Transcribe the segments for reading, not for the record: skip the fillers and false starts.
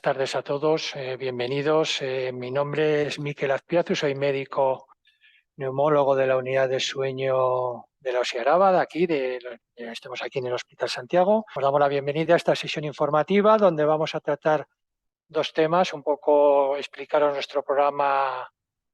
tardes a todos, bienvenidos. Mi nombre es Miquel Azpiazu, soy médico neumólogo de la unidad de sueño de la OSI Araba, de aquí, estamos aquí en el Hospital Santiago. Os damos la bienvenida a esta sesión informativa donde vamos a tratar dos temas, un poco explicaros nuestro programa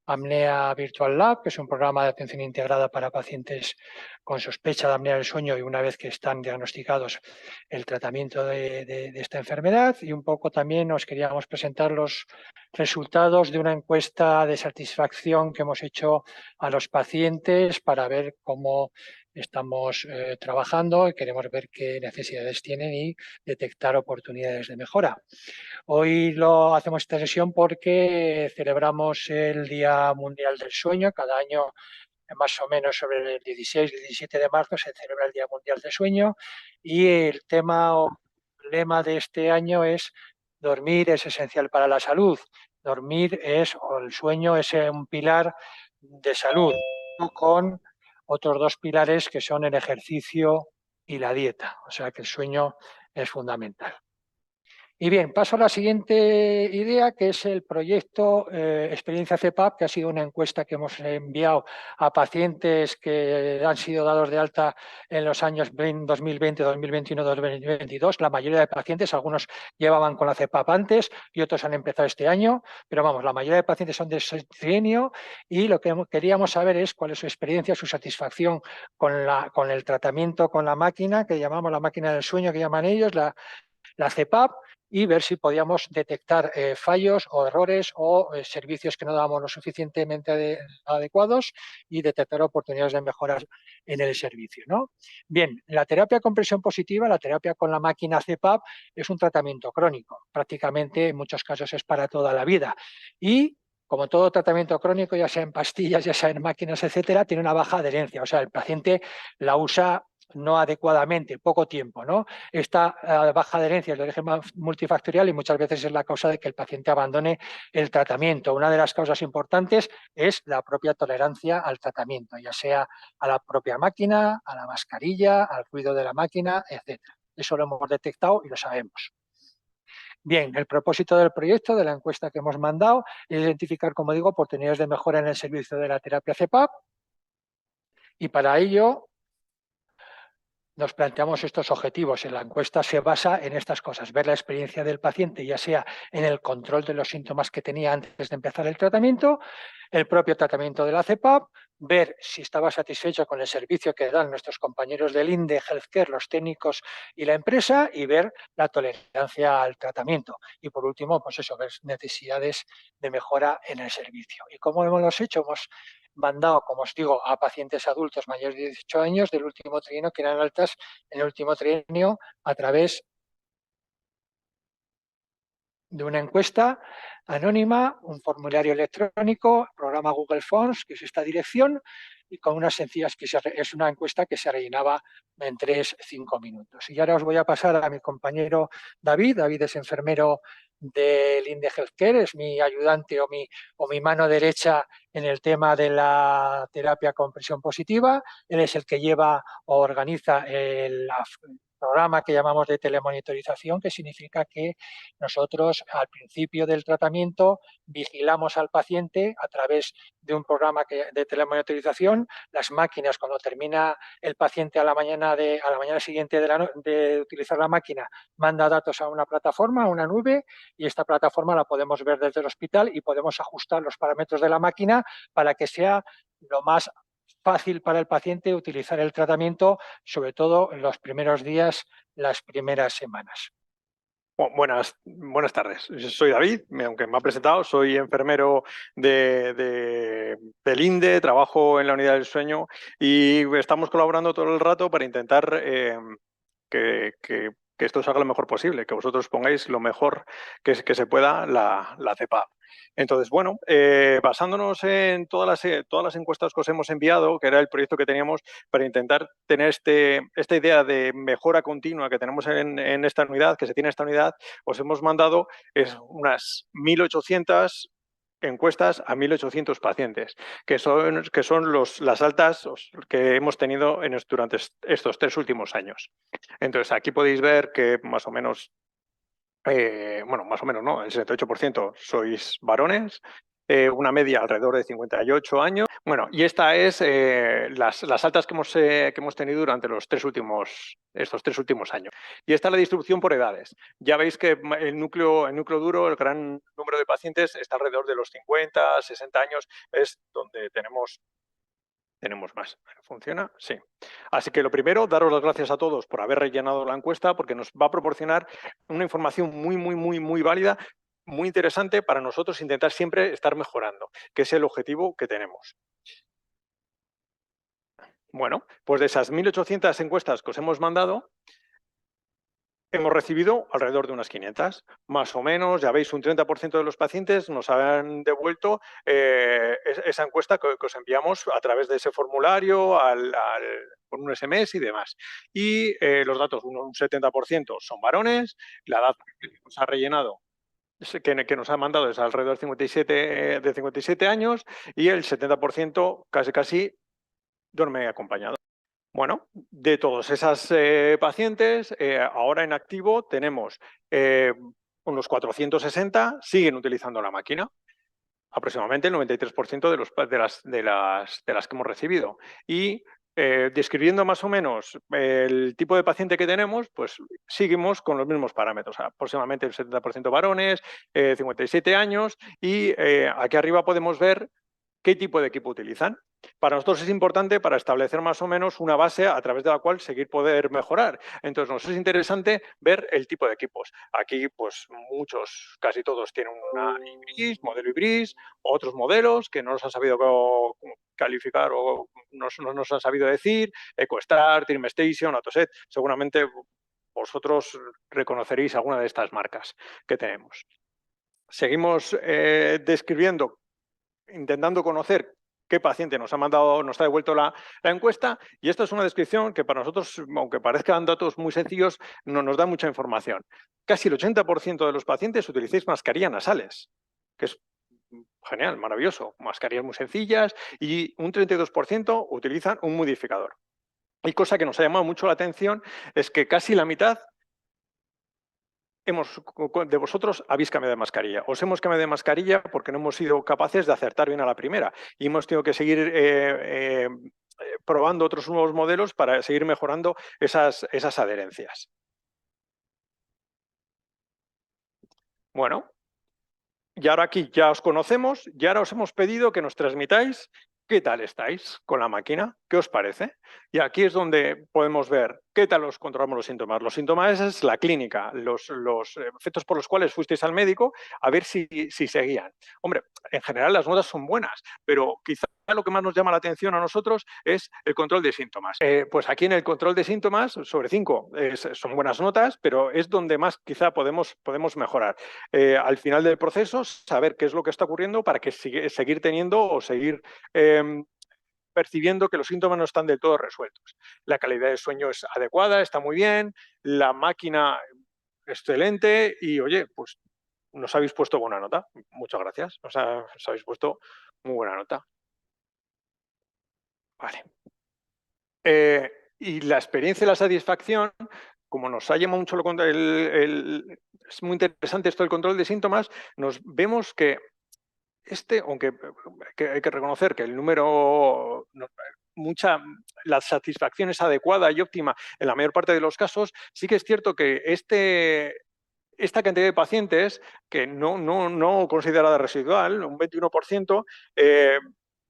Apnea Virtual Lab, que es un programa de atención integrada para pacientes con sospecha de apnea del sueño y una vez que están diagnosticados el tratamiento de esta enfermedad. Y un poco también os queríamos presentar los resultados de una encuesta de satisfacción que hemos hecho a los pacientes para ver cómo estamos trabajando y queremos ver qué necesidades tienen y detectar oportunidades de mejora. Hoy lo hacemos esta sesión porque celebramos el Día Mundial del Sueño. Cada año, más o menos sobre el 16 y 17 de marzo, se celebra el Día Mundial del Sueño y el tema o lema de este año es dormir es esencial para la salud. Dormir o el sueño es un pilar de salud, con otros dos pilares que son el ejercicio y la dieta. O sea que el sueño es fundamental. Y bien, paso a la siguiente idea, que es el proyecto Experiencia CEPAP, que ha sido una encuesta que hemos enviado a pacientes que han sido dados de alta en los años 2020, 2021, 2022. La mayoría de pacientes, algunos llevaban con la CEPAP antes y otros han empezado este año, pero vamos, la mayoría de pacientes son de ese trienio y lo que queríamos saber es cuál es su experiencia, su satisfacción con el tratamiento con la máquina, que llamamos la máquina del sueño, que llaman ellos, la CEPAP, y ver si podíamos detectar fallos o errores o servicios que no dábamos lo suficientemente adecuados y detectar oportunidades de mejoras en el servicio, ¿no? Bien, la terapia con presión positiva, la terapia con la máquina CEPAP, es un tratamiento crónico. Prácticamente en muchos casos es para toda la vida. Y como todo tratamiento crónico, ya sea en pastillas, ya sea en máquinas, etcétera, tiene una baja adherencia. O sea, el paciente la usa no adecuadamente, poco tiempo, ¿no? Esta baja adherencia es de origen multifactorial y muchas veces es la causa de que el paciente abandone el tratamiento. Una de las causas importantes es la propia tolerancia al tratamiento, ya sea a la propia máquina, a la mascarilla, al ruido de la máquina, etc. Eso lo hemos detectado y lo sabemos. Bien, el propósito del proyecto, de la encuesta que hemos mandado, es identificar, como digo, oportunidades de mejora en el servicio de la terapia CEPAP y para ello nos planteamos estos objetivos. En la encuesta se basa en estas cosas: ver la experiencia del paciente, ya sea en el control de los síntomas que tenía antes de empezar el tratamiento, el propio tratamiento de la CEPAP, ver si estaba satisfecho con el servicio que dan nuestros compañeros del INDE Healthcare, los técnicos y la empresa, y ver la tolerancia al tratamiento. Y por último, pues eso, ver necesidades de mejora en el servicio. ¿Y cómo hemos hecho? Hemos mandado, como os digo, a pacientes adultos mayores de 18 años del último trienio, que eran altas en el último trienio, a través de una encuesta anónima, un formulario electrónico, programa Google Forms, que es esta dirección, y con unas sencillas, es una encuesta que se rellenaba en 3-5 minutos. Y ahora os voy a pasar a mi compañero David. David es enfermero del INDE Healthcare, es mi ayudante o mi mano derecha en el tema de la terapia con presión positiva. Él es el que lleva o organiza el programa que llamamos de telemonitorización, que significa que nosotros al principio del tratamiento vigilamos al paciente a través de un programa de telemonitorización. Las máquinas, cuando termina el paciente a la mañana siguiente de utilizar la máquina, manda datos a una plataforma, a una nube, y esta plataforma la podemos ver desde el hospital y podemos ajustar los parámetros de la máquina para que sea lo más fácil para el paciente utilizar el tratamiento, sobre todo en los primeros días, las primeras semanas. Buenas tardes. Soy David, aunque me ha presentado, soy enfermero del INDE, trabajo en la unidad del sueño y estamos colaborando todo el rato para intentar que esto salga lo mejor posible, que vosotros pongáis lo mejor que se pueda la CEPAP. Entonces, bueno, basándonos en todas las encuestas que os hemos enviado, que era el proyecto que teníamos para intentar tener esta idea de mejora continua que tenemos en esta unidad, que se tiene en esta unidad, os hemos mandado unas 1.800 encuestas a 1.800 pacientes, que son las altas que hemos tenido durante estos 3 últimos años. Entonces, aquí podéis ver que más o menos bueno, más o menos, ¿no? El 78% sois varones, una media alrededor de 58 años. Bueno, y esta es las altas que hemos tenido durante estos 3 últimos años. Y esta es la distribución por edades. Ya veis que el núcleo duro, el gran número de pacientes, está alrededor de los 50, 60 años, es donde tenemos más. ¿Funciona? Sí. Así que lo primero, daros las gracias a todos por haber rellenado la encuesta, porque nos va a proporcionar una información muy válida, muy interesante para nosotros intentar siempre estar mejorando, que es el objetivo que tenemos. Bueno, pues de esas 1.800 encuestas que os hemos mandado, hemos recibido alrededor de unas 500, más o menos, ya veis, un 30% de los pacientes nos han devuelto esa encuesta que os enviamos a través de ese formulario, con un SMS y demás. Y los datos, un 70% son varones, la edad que nos ha rellenado, que nos ha mandado es alrededor de 57 años y el 70% casi duerme acompañado. Bueno, de todos esos pacientes, ahora en activo tenemos unos 460 siguen utilizando la máquina, aproximadamente el 93% de las que hemos recibido. Y describiendo más o menos el tipo de paciente que tenemos, pues seguimos con los mismos parámetros, aproximadamente el 70% varones, 57 años, y aquí arriba podemos ver qué tipo de equipo utilizan. Para nosotros es importante para establecer más o menos una base a través de la cual poder mejorar. Entonces nos es interesante ver el tipo de equipos. Aquí pues casi todos tienen una Ibris, modelo Ibris, otros modelos que no nos han sabido calificar o no nos han sabido decir, EcoStar, TrimStation, Autoset. Seguramente vosotros reconoceréis alguna de estas marcas que tenemos. Seguimos describiendo, intentando conocer qué paciente nos ha devuelto la encuesta, y esta es una descripción que para nosotros, aunque parezcan datos muy sencillos, no nos da mucha información. Casi el 80% de los pacientes utilizáis mascarillas nasales, que es genial, maravilloso. Mascarillas muy sencillas, y un 32% utilizan un humidificador. Y cosa que nos ha llamado mucho la atención es que casi la mitad de vosotros habéis cambiado de mascarilla. Os hemos cambiado de mascarilla porque no hemos sido capaces de acertar bien a la primera y hemos tenido que seguir probando otros nuevos modelos para seguir mejorando esas adherencias. Bueno, y ahora aquí ya os conocemos y ahora os hemos pedido que nos transmitáis qué tal estáis con la máquina, qué os parece. Y aquí es donde podemos ver qué tal os controlamos los síntomas. Los síntomas es la clínica, los efectos por los cuales fuisteis al médico, a ver si seguían. Hombre, en general las notas son buenas, pero quizá lo que más nos llama la atención a nosotros es el control de síntomas. Pues aquí en el control de síntomas, sobre 5, son buenas notas, pero es donde más quizá podemos mejorar. Al final del proceso, saber qué es lo que está ocurriendo para que seguir teniendo o seguir percibiendo que los síntomas no están del todo resueltos. La calidad del sueño es adecuada, está muy bien, la máquina excelente y, oye, pues nos habéis puesto buena nota. Muchas gracias, nos habéis puesto muy buena nota. Vale. Y la experiencia y la satisfacción, como nos ha llamado mucho es muy interesante esto del control de síntomas, nos vemos que aunque hay que reconocer que el número, la satisfacción es adecuada y óptima en la mayor parte de los casos, sí que es cierto que esta cantidad de pacientes, que no considerada residual, un 21%,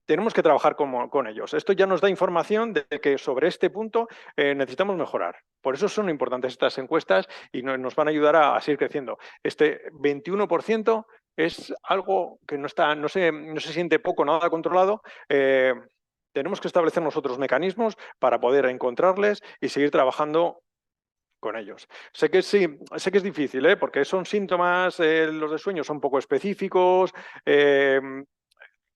tenemos que trabajar con ellos. Esto ya nos da información de que sobre este punto necesitamos mejorar. Por eso son importantes estas encuestas y nos van a ayudar a seguir creciendo. Este 21% es algo que no se siente poco, nada controlado. Tenemos que establecer nosotros mecanismos para poder encontrarles y seguir trabajando con ellos. Sé que es difícil, porque son síntomas, los de sueño son poco específicos,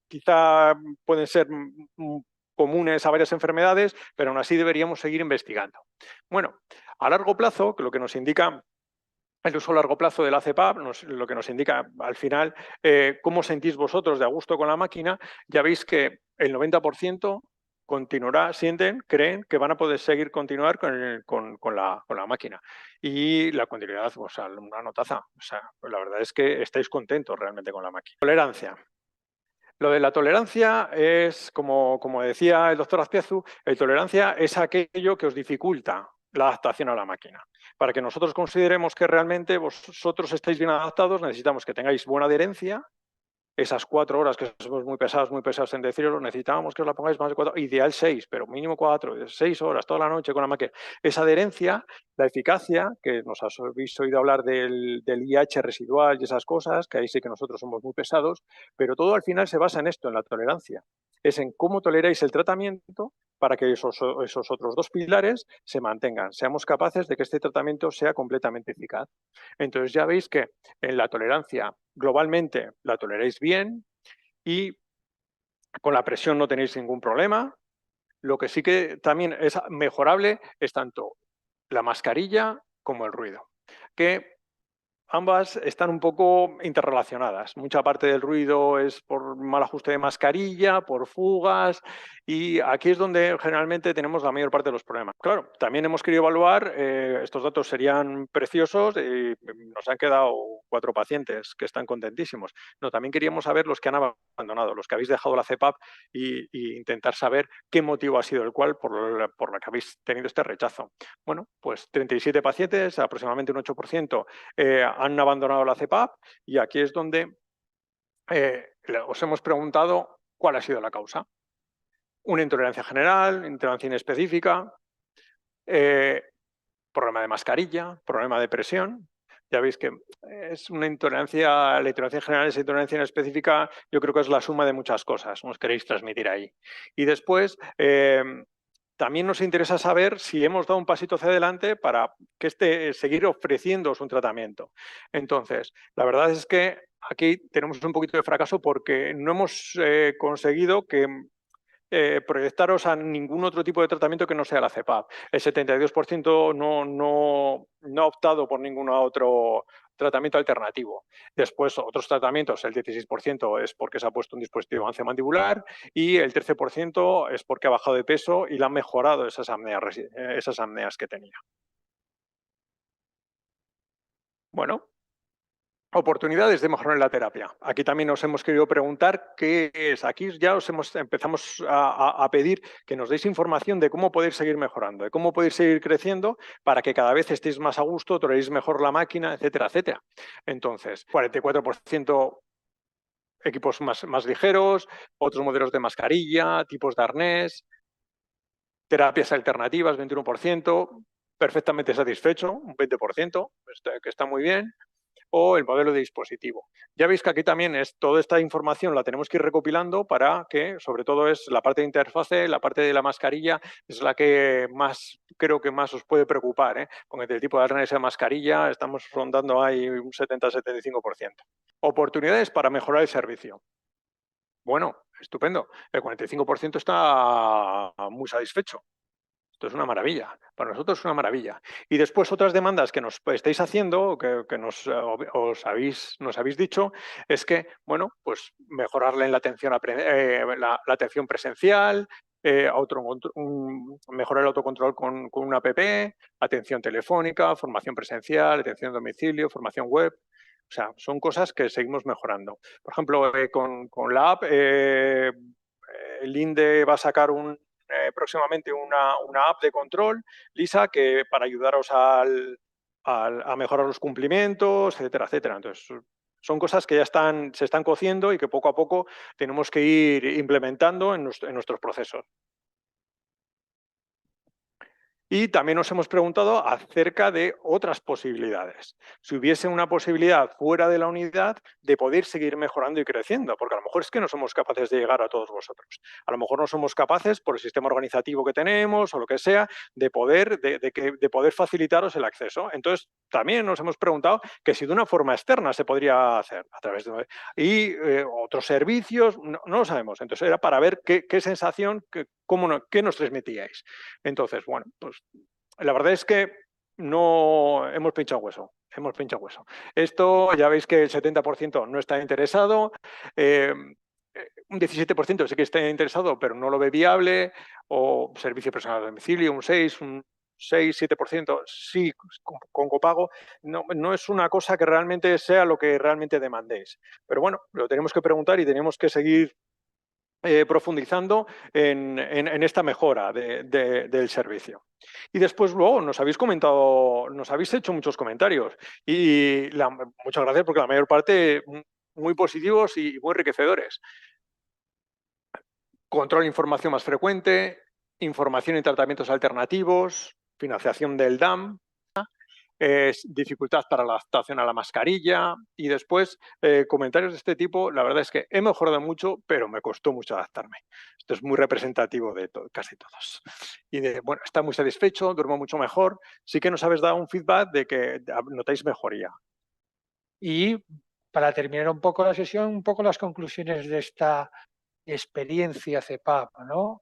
quizá pueden ser comunes a varias enfermedades, pero aún así deberíamos seguir investigando. Bueno, a largo plazo, que lo que nos indica el uso a largo plazo del ACPAP, lo que nos indica al final cómo sentís vosotros de a gusto con la máquina, ya veis que el 90% continuará, sienten, creen que van a poder continuar con la máquina. Y la continuidad, o sea, una notaza. O sea, pues la verdad es que estáis contentos realmente con la máquina. Tolerancia. Lo de la tolerancia es, como decía el doctor Azpiazu, tolerancia es aquello que os dificulta la adaptación a la máquina. Para que nosotros consideremos que realmente vosotros estáis bien adaptados, necesitamos que tengáis buena adherencia. Esas 4 horas que somos muy pesados en decirlo, necesitábamos que os la pongáis más de 4, ideal 6, pero mínimo 4, 6 horas, toda la noche con la máquina. Esa adherencia, la eficacia, que nos habéis oído hablar del IH residual y esas cosas, que ahí sí que nosotros somos muy pesados, pero todo al final se basa en esto, en la tolerancia. Es en cómo toleráis el tratamiento para que esos otros 2 pilares se mantengan, seamos capaces de que este tratamiento sea completamente eficaz. Entonces ya veis que en la tolerancia globalmente la toleráis bien y con la presión no tenéis ningún problema. Lo que sí que también es mejorable es tanto la mascarilla como el ruido, que ambas están un poco interrelacionadas. Mucha parte del ruido es por mal ajuste de mascarilla, por fugas, y aquí es donde generalmente tenemos la mayor parte de los problemas. Claro, también hemos querido evaluar, estos datos serían preciosos y nos han quedado 4 pacientes que están contentísimos. No, también queríamos saber los que han abandonado, los que habéis dejado la CEPAP y intentar saber qué motivo ha sido el cual por la que habéis tenido este rechazo. Bueno, pues 37 pacientes, aproximadamente un 8%, han abandonado la CEPAP y aquí es donde os hemos preguntado cuál ha sido la causa. Una intolerancia general, intolerancia inespecífica, problema de mascarilla, problema de presión. Ya veis que es una intolerancia, la intolerancia general, esa intolerancia inespecífica, yo creo que es la suma de muchas cosas, os queréis transmitir ahí. Y después, también nos interesa saber si hemos dado un pasito hacia adelante para que seguir ofreciéndoos un tratamiento. Entonces, la verdad es que aquí tenemos un poquito de fracaso porque no hemos conseguido que proyectaros a ningún otro tipo de tratamiento que no sea la CEPAP. El 72% no ha optado por ningún otro tratamiento alternativo. Después, otros tratamientos, el 16% es porque se ha puesto un dispositivo mandibular y el 13% es porque ha bajado de peso y le han mejorado esas apneas que tenía. Bueno, oportunidades de mejorar en la terapia. Aquí también nos hemos querido preguntar qué es. Aquí ya empezamos a pedir que nos deis información de cómo podéis seguir mejorando, de cómo podéis seguir creciendo para que cada vez estéis más a gusto, toleréis mejor la máquina, etcétera, etcétera. Entonces, 44% equipos más ligeros, otros modelos de mascarilla, tipos de arnés, terapias alternativas, 21%, perfectamente satisfecho, un 20%, que está muy bien, o el modelo de dispositivo. Ya veis que aquí también toda esta información la tenemos que ir recopilando para que, sobre todo, es la parte de interfase, la parte de la mascarilla, es la que creo que más os puede preocupar, porque el tipo de arnés de mascarilla estamos rondando ahí un 70-75%. Oportunidades para mejorar el servicio. Bueno, estupendo. El 45% está muy satisfecho. Esto es una maravilla, para nosotros es una maravilla. Y después otras demandas que nos estáis haciendo, que nos habéis dicho, es que, bueno, pues mejorarle en la atención, la atención presencial, mejorar el autocontrol con una app, atención telefónica, formación presencial, atención a domicilio, formación web. O sea, son cosas que seguimos mejorando. Por ejemplo, con la app, el INDE va a sacar próximamente una app de control, Lisa, que para ayudaros a mejorar los cumplimientos, etcétera, etcétera. Entonces, son cosas que ya se están cociendo y que poco a poco tenemos que ir implementando en nuestros procesos. Y también nos hemos preguntado acerca de otras posibilidades. Si hubiese una posibilidad fuera de la unidad de poder seguir mejorando y creciendo, porque a lo mejor es que no somos capaces de llegar a todos vosotros. A lo mejor no somos capaces, por el sistema organizativo que tenemos o lo que sea, de poder facilitaros el acceso. Entonces, también nos hemos preguntado que si de una forma externa se podría hacer a través de otros servicios, no lo sabemos. Entonces, era para ver qué sensación, qué nos transmitíais. Entonces, bueno, pues la verdad es que no hemos pinchado hueso. Hemos pinchado hueso. Esto ya veis que el 70% no está interesado. un 17% sí que está interesado, pero no lo ve viable, o servicio personal a domicilio, un 6, un 6-7% sí con copago. No es una cosa que realmente sea lo que realmente demandéis. Pero bueno, lo tenemos que preguntar y tenemos que seguir profundizando en esta mejora del servicio. Y después luego nos habéis comentado, nos habéis hecho muchos comentarios y muchas gracias porque la mayor parte muy positivos y muy enriquecedores. Control de información más frecuente, información y tratamientos alternativos, financiación del DAM, dificultad para la adaptación a la mascarilla y después comentarios de este tipo. La verdad es que he mejorado mucho, pero me costó mucho adaptarme. Esto es muy representativo de casi todos. Y bueno, está muy satisfecho, duermo mucho mejor. Sí que nos habéis dado un feedback de que notáis mejoría. Y para terminar un poco la sesión, un poco las conclusiones de esta experiencia CEPAP, ¿no?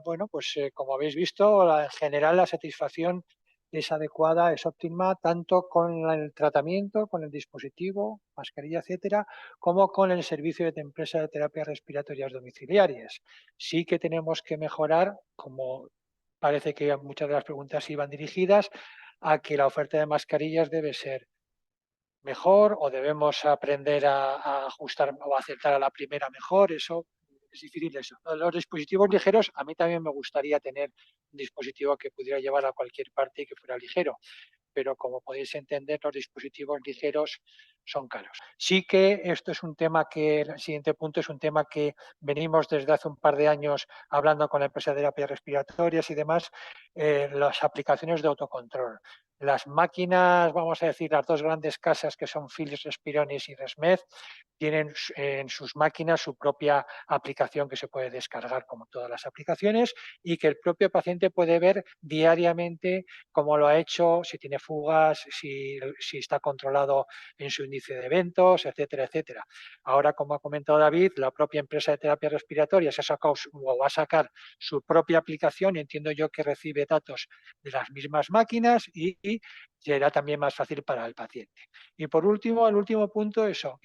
Bueno, pues como habéis visto, en general la satisfacción es adecuada, es óptima, tanto con el tratamiento, con el dispositivo, mascarilla, etcétera, como con el servicio de empresa de terapias respiratorias domiciliarias. Sí que tenemos que mejorar, como parece que muchas de las preguntas iban dirigidas, a que la oferta de mascarillas debe ser mejor o debemos aprender a ajustar o acertar a la primera mejor, eso es difícil eso. Los dispositivos ligeros, a mí también me gustaría tener un dispositivo que pudiera llevar a cualquier parte y que fuera ligero, pero como podéis entender, los dispositivos ligeros son caros. Sí que esto es un tema que, el siguiente punto es un tema que venimos desde hace un par de años hablando con la empresa de terapias respiratorias y demás, las aplicaciones de autocontrol. Las máquinas, vamos a decir, las dos grandes casas que son Philips Respironics y Resmed, tienen en sus máquinas su propia aplicación que se puede descargar como todas las aplicaciones y que el propio paciente puede ver diariamente cómo lo ha hecho, si tiene fugas, si está controlado en su índice de eventos, etcétera, etcétera. Ahora, como ha comentado David, la propia empresa de terapias respiratorias ha sacado o va a sacar su propia aplicación y entiendo yo que recibe datos de las mismas máquinas y será también más fácil para el paciente. Y por último, el último punto, eso,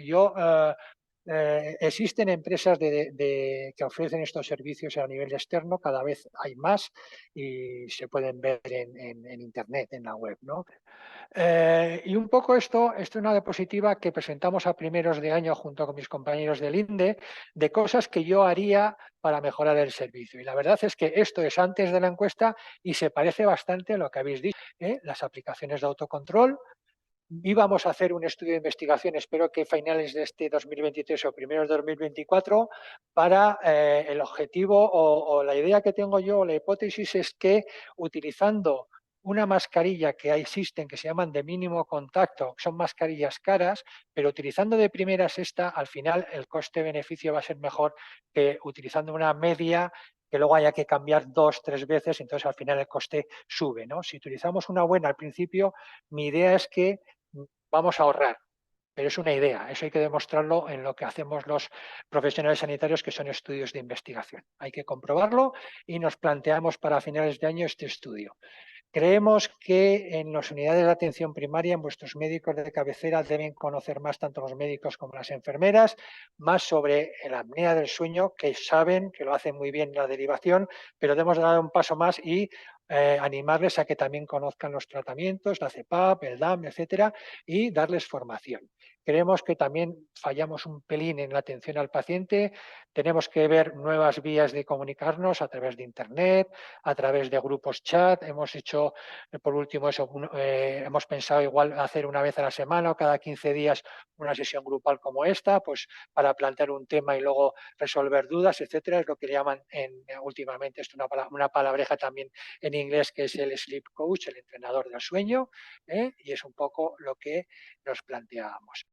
existen empresas que ofrecen estos servicios a nivel externo, cada vez hay más y se pueden ver en Internet, en la web, ¿no? Y un poco esto es una diapositiva que presentamos a primeros de año junto con mis compañeros del INDE, de cosas que yo haría para mejorar el servicio. Y la verdad es que esto es antes de la encuesta y se parece bastante a lo que habéis dicho, ¿eh? Las aplicaciones de autocontrol. Íbamos a hacer un estudio de investigación, espero que finales de este 2023 o primeros de 2024, para el objetivo o la idea que tengo yo, la hipótesis es que utilizando una mascarilla que existen, que se llaman de mínimo contacto, son mascarillas caras, pero utilizando de primeras esta, al final el coste-beneficio va a ser mejor que utilizando una media que luego haya que cambiar 2-3 veces, entonces al final el coste sube, ¿no? Si utilizamos una buena al principio, mi idea es que vamos a ahorrar, pero es una idea, eso hay que demostrarlo en lo que hacemos los profesionales sanitarios, que son estudios de investigación. Hay que comprobarlo y nos planteamos para finales de año este estudio. Creemos que en las unidades de atención primaria, vuestros médicos de cabecera deben conocer más, tanto los médicos como las enfermeras, más sobre la apnea del sueño, que saben que lo hacen muy bien en la derivación, pero debemos dar un paso más y animarles a que también conozcan los tratamientos, la CEPAP, el DAM, etcétera, y darles formación. Creemos que también fallamos un pelín en la atención al paciente. Tenemos que ver nuevas vías de comunicarnos a través de Internet, a través de grupos chat. Hemos hecho, por último, eso, hemos pensado igual hacer una vez a la semana o cada 15 días una sesión grupal como esta, pues para plantear un tema y luego resolver dudas, etcétera. Es lo que le llaman últimamente, esto una palabreja también en inglés, que es el sleep coach, el entrenador del sueño, y es un poco lo que nos planteábamos.